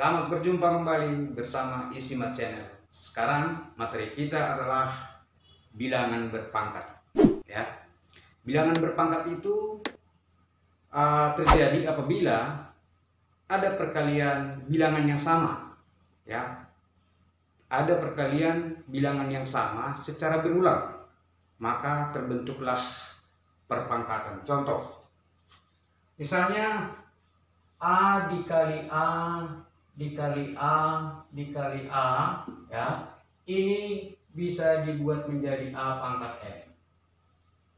Selamat berjumpa kembali bersama Isimat Channel. Sekarang materi kita adalah bilangan berpangkat. Ya, bilangan berpangkat itu terjadi apabila ada perkalian bilangan yang sama. Ya, ada perkalian bilangan yang sama secara berulang, maka terbentuklah perpangkatan. Contoh, misalnya A dikali A dikali A dikali A, ya, ini bisa dibuat menjadi A pangkat N,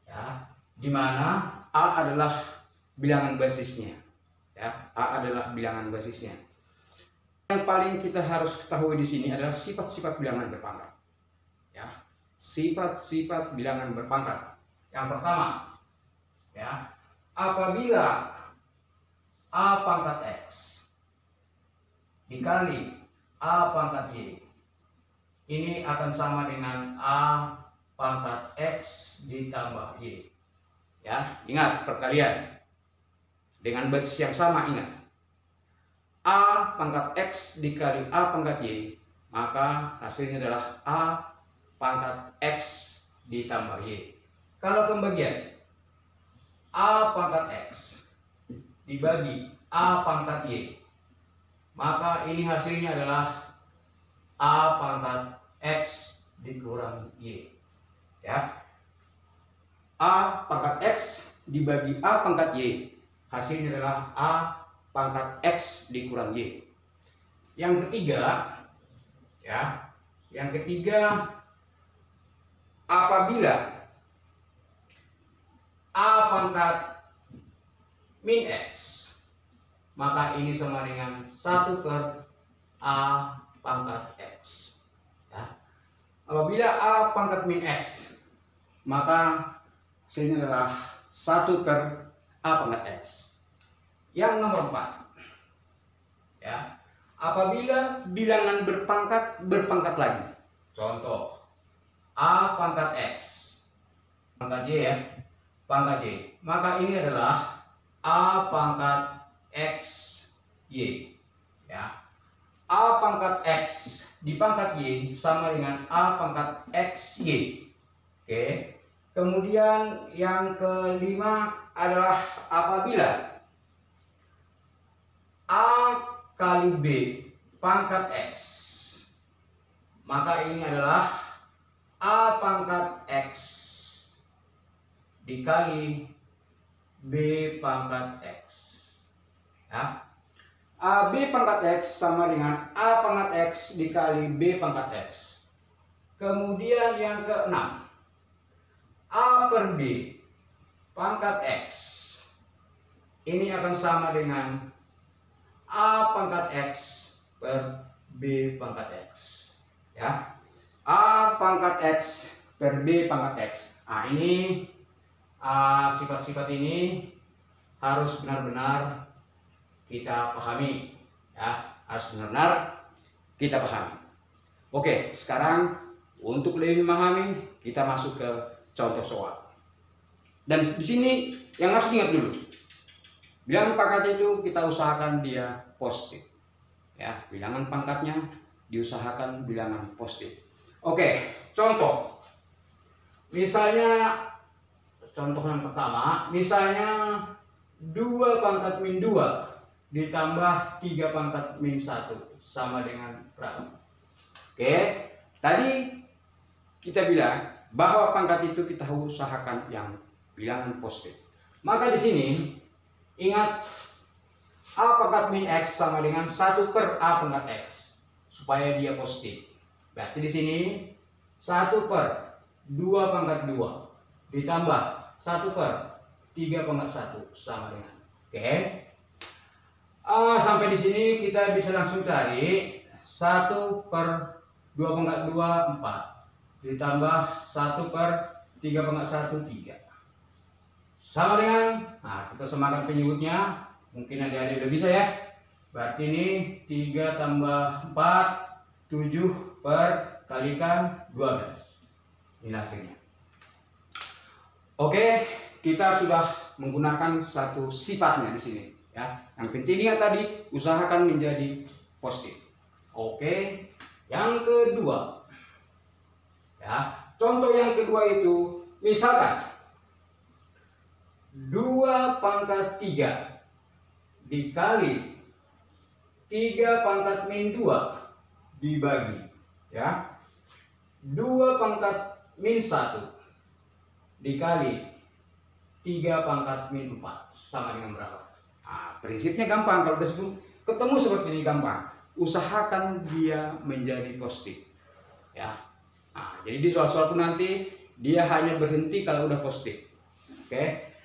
ya, dimana A adalah bilangan basisnya, ya, A adalah bilangan basisnya. Yang paling kita harus ketahui di sini adalah sifat-sifat bilangan berpangkat, ya, sifat-sifat bilangan berpangkat. Yang pertama, ya, apabila A pangkat X dikali A pangkat Y, ini akan sama dengan A pangkat X ditambah Y. Ya, ingat perkalian dengan basis yang sama. Ingat, A pangkat X dikali A pangkat Y, maka hasilnya adalah A pangkat X ditambah Y. Kalau pembagian A pangkat X dibagi A pangkat Y, maka ini hasilnya adalah A pangkat X dikurang Y. Ya, A pangkat X dibagi A pangkat Y, hasilnya adalah A pangkat X dikurang Y. Yang ketiga, ya, yang ketiga, apabila A pangkat min X, maka ini sama dengan 1 per A pangkat X. Ya. Apabila A pangkat min X, maka hasilnya adalah 1 per A pangkat X. Yang nomor 4, ya, apabila bilangan berpangkat lagi, contoh A pangkat X pangkat Y, ya, pangkat Y, maka ini adalah A pangkat X Y, ya. A pangkat X di pangkat Y sama dengan A pangkat X Y. Oke. Kemudian yang kelima adalah apabila A kali B pangkat X, maka ini adalah A pangkat X dikali B pangkat X. Ya. B pangkat X sama dengan A pangkat X dikali B pangkat X. Kemudian yang keenam, A per B pangkat X, ini akan sama dengan A pangkat X per B pangkat X. Ya, A pangkat X per B pangkat X. Nah, ini sifat-sifat ini harus benar-benar kita pahami, ya, harus benar-benar kita pahami. Oke, sekarang untuk lebih memahami, kita masuk ke contoh soal. Dan di sini yang harus diingat dulu, bilangan pangkat itu kita usahakan dia positif, ya, bilangan pangkatnya diusahakan bilangan positif. Oke, contoh, misalnya contoh yang pertama, misalnya 2 pangkat min 2 ditambah 3 pangkat min 1 sama dengan berapa? Oke, tadi kita bilang bahwa pangkat itu kita usahakan yang bilangan positif. Maka di sini ingat, A pangkat min X sama dengan 1 per A pangkat X supaya dia positif. Berarti di sini 1 per 2 pangkat 2 ditambah 1 per 3 pangkat 1 sama dengan. Oke. Sampai di sini kita bisa langsung cari 1 per 2 pangkat 2 4 ditambah 1 per 3 pangkat 1 3 sama dengan, nah, kita samakan penyebutnya, mungkin adik-adik udah bisa, ya. Berarti ini 3 tambah 4 7 per kalikan 12. Ini hasilnya. Oke, kita sudah menggunakan satu sifatnya di sini, ya. Yang penting ingat tadi, usahakan menjadi positif. Oke, yang kedua, ya, contoh yang kedua itu misalkan 2 pangkat 3 dikali 3 pangkat min 2 dibagi, ya, 2 pangkat min 1 dikali 3 pangkat min 4 sama dengan berapa? Nah, prinsipnya gampang. Kalau udah ketemu seperti ini gampang. Usahakan dia menjadi positif, ya. Nah, jadi di soal-soal pun nanti dia hanya berhenti kalau udah positif. Oke.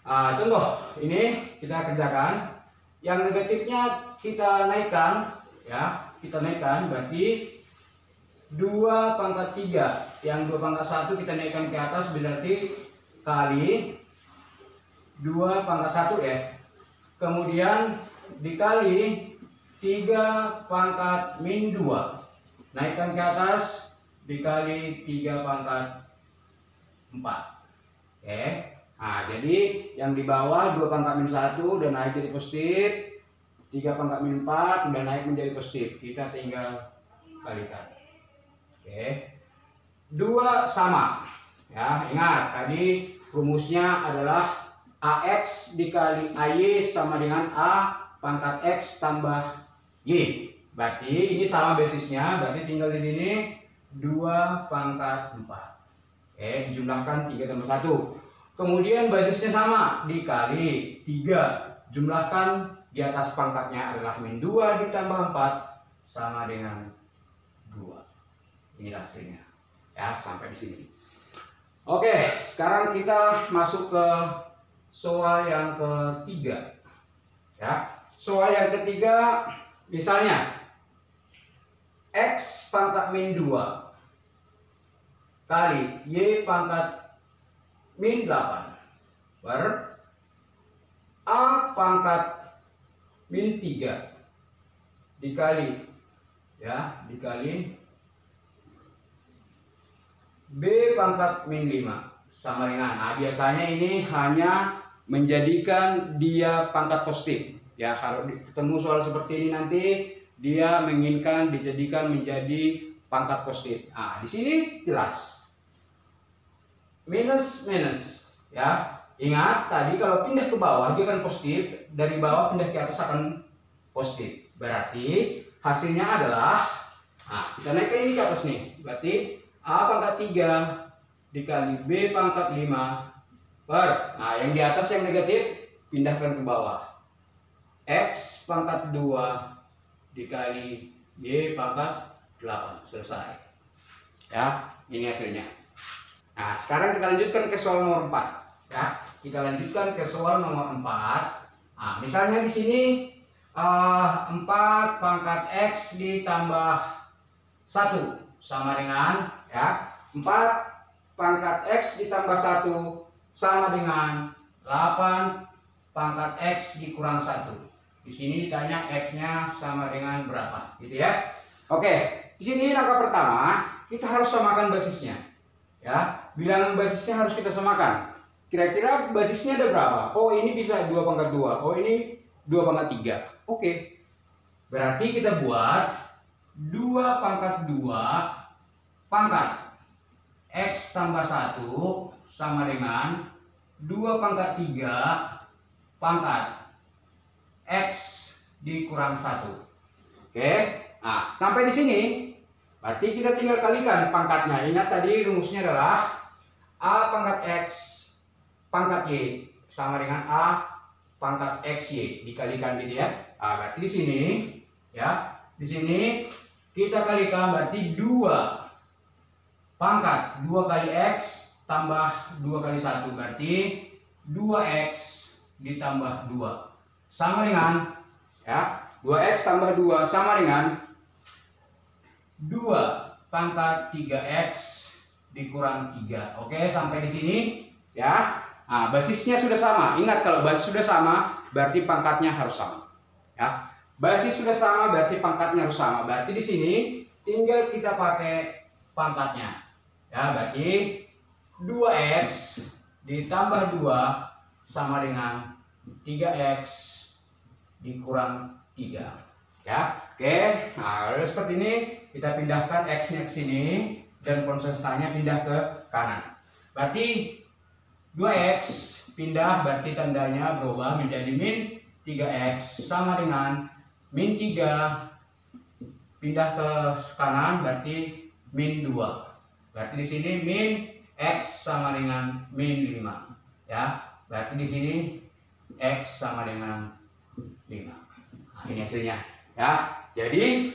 Contoh ini kita kerjakan. Yang negatifnya kita naikkan, ya. Kita naikkan berarti 2 pangkat 3. Yang 2 pangkat 1 kita naikkan ke atas berarti kali 2 pangkat 1, ya. Kemudian dikali 3 pangkat min 2, naikkan ke atas dikali 3 pangkat 4. Oke. Nah, jadi yang di bawah 2 pangkat min 1 udah naik jadi positif, 3 pangkat min 4 udah naik menjadi positif. Kita tinggal kalikan. Oke. 2 sama. Ya, ingat tadi rumusnya adalah AX dikali AY sama dengan A pangkat X tambah Y. Berarti ini sama basisnya, berarti tinggal di sini 2 pangkat 4. Oke, dijumlahkan 3 tambah 1. Kemudian basisnya sama, dikali 3. Jumlahkan di atas pangkatnya adalah min 2 ditambah 4 sama dengan 2. Inilah hasilnya. Ya, sampai di sini. Oke, sekarang kita masuk ke soal yang ketiga. Ya, soal yang ketiga misalnya X pangkat min 2 kali Y pangkat min 8 per A pangkat min 3 dikali, ya, dikali B pangkat min 5 sama dengan, nah, biasanya ini hanya menjadikan dia pangkat positif, ya. Kalau ketemu soal seperti ini nanti dia menginginkan dijadikan menjadi pangkat positif. Nah, di sini jelas minus minus, ya. Ingat tadi kalau pindah ke bawah dia kan positif, dari bawah pindah ke atas akan positif. Berarti hasilnya adalah, nah, kita naikkan ini ke atas nih. Berarti A pangkat 3 dikali B pangkat 5 per, nah, yang di atas yang negatif pindahkan ke bawah. X pangkat 2 dikali Y pangkat 8. Selesai. Ya, ini hasilnya. Nah, sekarang kita lanjutkan ke soal nomor 4. Ya, kita lanjutkan ke soal nomor 4. Nah, misalnya di sini 4 pangkat X ditambah 1 sama dengan, ya, 4 pangkat X ditambah 1 sama dengan 8 pangkat X dikurang 1. Di sini ditanya X-nya sama dengan berapa, gitu ya. Oke, di sini langkah pertama kita harus samakan basisnya. Ya, bilangan basisnya harus kita samakan. Kira-kira basisnya ada berapa? Oh, ini bisa 2 pangkat 2. Oh, ini 2 pangkat 3. Oke. Berarti kita buat 2 pangkat 2 pangkat X tambah 1 sama dengan 2 pangkat 3 pangkat X dikurang 1. Oke. Nah, sampai di sini berarti kita tinggal kalikan pangkatnya. Ingat tadi rumusnya adalah A pangkat X pangkat Y sama dengan A pangkat XY dikalikan, gitu ya. Nah, berarti di sini, ya, di sini kita kalikan berarti 2 pangkat 2 kali X tambah 2 kali 1 berarti 2X ditambah 2 sama dengan, ya, 2X tambah 2 sama dengan 2 pangkat 3X dikurang 3. Oke, sampai di sini, ya. Nah, basisnya sudah sama. Ingat, kalau basis sudah sama berarti pangkatnya harus sama, ya. Basis sudah sama berarti pangkatnya harus sama. Berarti di sini tinggal kita pakai pangkatnya. Ya, berarti 2X ditambah 2 sama dengan 3X dikurang 3. Ya, oke. Nah, lalu seperti ini kita pindahkan X-nya ke sini dan konsentrasinya pindah ke kanan. Berarti 2X pindah, berarti tandanya berubah menjadi min 3X sama dengan min 3 pindah ke kanan, berarti min 2. Berarti di sini min X sama dengan min 5. Ya, berarti di sini X sama dengan 5. Nah, ini hasilnya. Ya, jadi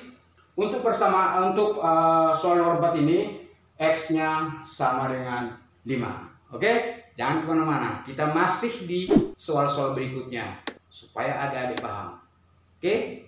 untuk soal nomor 4 ini X-nya sama dengan 5. Oke, jangan kemana-mana. Kita masih di soal-soal berikutnya supaya adik-adik paham. Oke.